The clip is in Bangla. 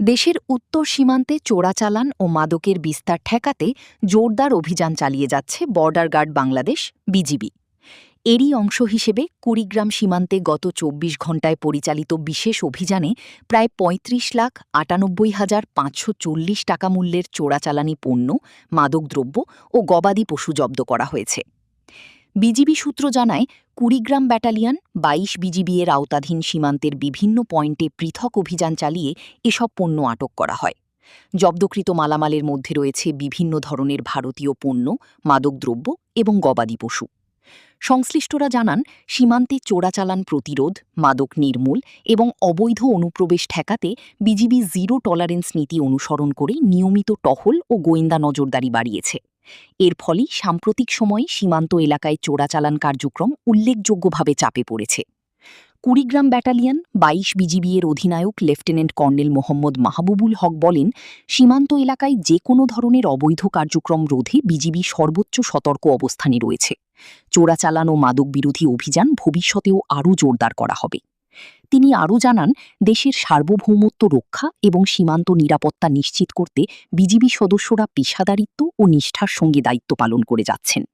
দেশের উত্তর সীমান্তে চোরাচালান ও মাদকের বিস্তার ঠেকাতে জোরদার অভিযান চালিয়ে যাচ্ছে বর্ডার গার্ড বাংলাদেশ বিজিবি। এরই অংশ হিসেবে কুড়িগ্রাম সীমান্তে গত ২৪ ঘণ্টায় পরিচালিত বিশেষ অভিযানে প্রায় ৩৫,৯৮,৫৪০ টাকা মূল্যের চোরাচালানি পণ্য, মাদকদ্রব্য ও গবাদি পশু জব্দ করা হয়েছে। বিজিবি সূত্র জানায়, কুড়িগ্রাম ব্যাটালিয়ন ২২ বিজিবি এর আওতাধীন সীমান্তের বিভিন্ন পয়েন্টে পৃথক অভিযান চালিয়ে এসব পণ্য আটক করা হয়। জব্দকৃত মালামালের মধ্যে রয়েছে বিভিন্ন ধরনের ভারতীয় পণ্য, মাদকদ্রব্য এবং গবাদি পশু। সংশ্লিষ্টরা জানান, সীমান্তে চোরাচালান প্রতিরোধ, মাদক নির্মূল এবং অবৈধ অনুপ্রবেশ ঠেকাতে বিজিবি জিরো টলারেন্স নীতি অনুসরণ করে নিয়মিত টহল ও গোয়েন্দা নজরদারি বাড়িয়েছে। এর ফলে সাম্প্রতিক সময়ে সীমান্ত এলাকায় চোরাচালান কার্যক্রম উল্লেখযোগ্যভাবে চাপে পড়েছে। কুড়িগ্রাম ব্যাটালিয়ন ২২ বিজিবি এর অধিনায়ক লেফটেন্যান্ট কর্নেল মোহাম্মদ মাহবুবুল হক বলেন, সীমান্ত এলাকায় যে কোনো ধরনের অবৈধ কার্যক্রম রোধে বিজিবি সর্বোচ্চ সতর্ক অবস্থানে রয়েছে। চোরাচালান ও মাদক বিরোধী অভিযান ভবিষ্যতেও আরও জোরদার করা হবে। তিনি আরও জানান, দেশের সার্বভৌমত্ব রক্ষা এবং সীমান্ত নিরাপত্তা নিশ্চিত করতে বিজিবি সদস্যরা পেশাদারিত্ব ও নিষ্ঠার সঙ্গে দায়িত্ব পালন করে যাচ্ছেন।